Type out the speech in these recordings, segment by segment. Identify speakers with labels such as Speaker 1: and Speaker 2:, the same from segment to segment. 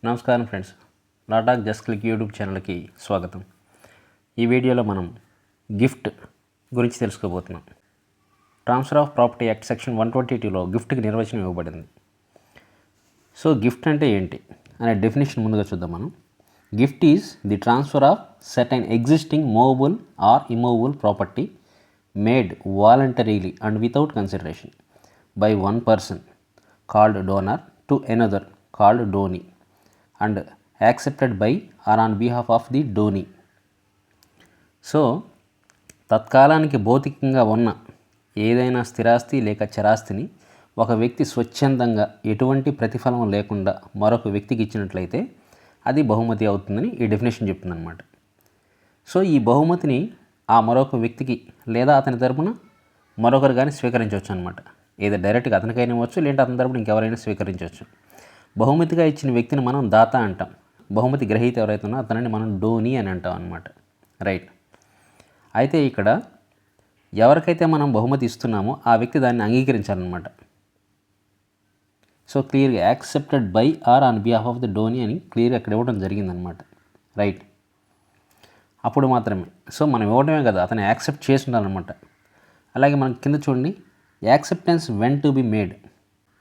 Speaker 1: నమస్కారం ఫ్రెండ్స్, లాటాక్ just click YouTube ఛానల్కి స్వాగతం. ఈ వీడియోలో మనం గిఫ్ట్ గురించి తెలుసుకోబోతున్నాం. Transfer of property act section 122లో గిఫ్ట్కి నిర్వచనం ఇవ్వబడింది. సో గిఫ్ట్ అంటే ఏంటి అనే డెఫినేషన్ ముందుగా చూద్దాం. మనం gift is the transfer of certain existing movable or immovable property made voluntarily and without consideration by one person called donor to another called donee and accepted by or on behalf of the donee. So తత్కాలానికి భౌతికంగా ఉన్న ఏదైనా స్థిరాస్తి లేక చరాస్తిని ఒక వ్యక్తి స్వచ్ఛందంగా ఎటువంటి ప్రతిఫలం లేకుండా మరొక వ్యక్తికి ఇచ్చినట్లయితే అది బహుమతి అవుతుందని ఈ డెఫినేషన్ చెప్తుందన్నమాట. సో ఈ బహుమతిని ఆ మరొక వ్యక్తికి లేదా అతని తరపున మరొకరు కానీ స్వీకరించవచ్చు అనమాట. ఏదో డైరెక్ట్గా అతనికైనా ఇవ్వచ్చు, లేదంటే అతని తరపున ఇంకెవరైనా స్వీకరించవచ్చు. బహుమతిగా ఇచ్చిన వ్యక్తిని మనం దాత అంటాం. బహుమతి గ్రహీత ఎవరైతే ఉన్నా అతనిని మనం డోనీ అని అంటాం అన్నమాట. రైట్. అయితే ఇక్కడ ఎవరికైతే మనం బహుమతి ఇస్తున్నామో ఆ వ్యక్తి దాన్ని అంగీకరించాలన్నమాట. సో క్లియర్గా accepted by or on behalf of the donee అని క్లియర్గా అక్కడ ఇవ్వడం జరిగిందనమాట. రైట్. అప్పుడు మాత్రమే సో మనం ఇవ్వడమే కదా, అతను యాక్సెప్ట్ చేసి ఉండాలన్నమాట. అలాగే మనం కింద చూడండి, acceptance when to be made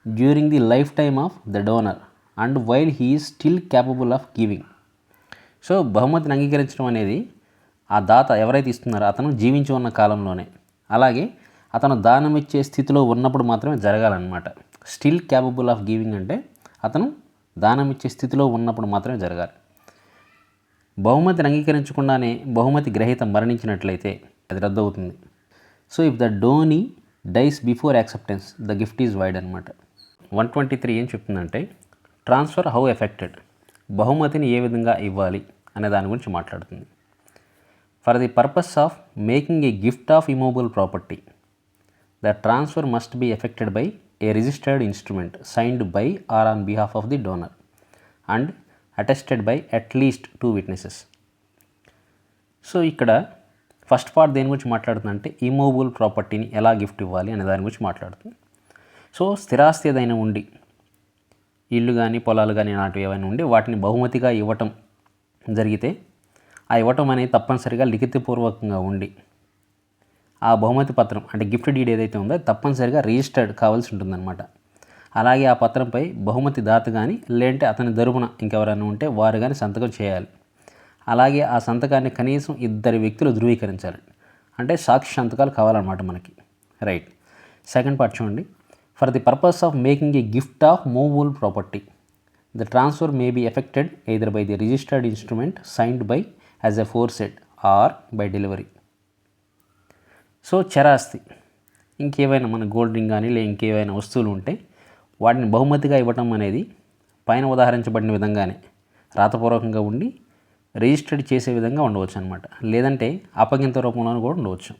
Speaker 1: during the life time of the donor and while he is still capable of giving. So బహుమతిని అంగీకరించడం అనేది ఆ దాత ఎవరైతే ఇస్తున్నారో అతను జీవించి ఉన్న కాలంలోనే, అలాగే అతను దానం ఇచ్చే స్థితిలో ఉన్నప్పుడు మాత్రమే జరగాలన్నమాట. స్టిల్ క్యాపబుల్ ఆఫ్ గివింగ్ అంటే అతను దానం ఇచ్చే స్థితిలో ఉన్నప్పుడు మాత్రమే జరగాలి. బహుమతిని అంగీకరించకుండానే బహుమతి గ్రహీత మరణించినట్లయితే అది రద్దు అవుతుంది. So if the donee dies before acceptance the gift is void అనమాట. 123 ఏం చెప్తుందంటే ట్రాన్స్ఫర్ హౌ ఎఫెక్టెడ్, బహుమతిని ఏ విధంగా ఇవ్వాలి అనే దాని గురించి మాట్లాడుతుంది. For the purpose of making a gift of immovable property the transfer must be effected by a registered instrument signed by or on behalf of the donor and attested by at least 2 witnesses. So ఇక్కడ first part దేని గురించి మాట్లాడుతుందంటే immovable ప్రాపర్టీని ఎలా gift ఇవ్వాలి అనే దాని గురించి మాట్లాడుతుంది. సో స్థిరాస్తి ఏదైనా ఉండి, ఇల్లు కానీ పొలాలు కానీ అలాంటివి ఏమైనా ఉండి వాటిని బహుమతిగా ఇవ్వటం జరిగితే ఆ ఇవ్వటం అనేది తప్పనిసరిగా లిఖితపూర్వకంగా ఉండి ఆ బహుమతి పత్రం అంటే గిఫ్ట్ డీడ్ ఏదైతే ఉందో తప్పనిసరిగా రిజిస్టర్డ్ కావాల్సి ఉంటుందన్నమాట. అలాగే ఆ పత్రంపై బహుమతి దాత కానీ లేదంటే అతని తరపున ఇంకెవరైనా ఉంటే వారు కానీ సంతకం చేయాలి. అలాగే ఆ సంతకాన్ని కనీసం 2 వ్యక్తులు ధృవీకరించాలి. అంటే సాక్షి సంతకాలు కావాలన్నమాట మనకి. రైట్. సెకండ్ పార్ట్ చూడండి. For the purpose of making a gift of movable property the transfer may be effected either by the registered instrument signed by as aforesaid or by delivery. So చరాస్తి ఇంకేవైనా మన gold ring కానీ లేదా ఇంకేవైనా వస్తువులు ఉంటే వాటిని బహుమతిగా ఇవ్వటం అనేది పైన ఉదాహరించబడిన విధంగానే రాతపూర్వకంగా ఉండి రిజిస్టర్డ్ చేసే విధంగా ఉండవచ్చు అనమాట. లేదంటే అప్పగింత రూపంలో కూడా ఉండవచ్చు.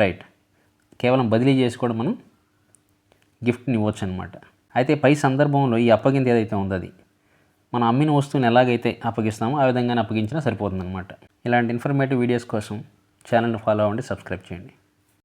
Speaker 1: రైట్. కేవలం బదిలీ చేసి కూడా మనం గిఫ్ట్ని ఇవ్వచ్చు అనమాట. అయితే పై సందర్భంలో ఈ అప్పగింత ఏదైతే ఉందో అది మనం అమ్మిన వస్తువుని ఎలాగైతే అప్పగిస్తామో ఆ విధంగానే అప్పగించినా సరిపోతుందన్నమాట. ఇలాంటి ఇన్ఫర్మేటివ్ వీడియోస్ కోసం ఛానల్ని ఫాలో అవ్వండి, సబ్స్క్రైబ్ చేయండి.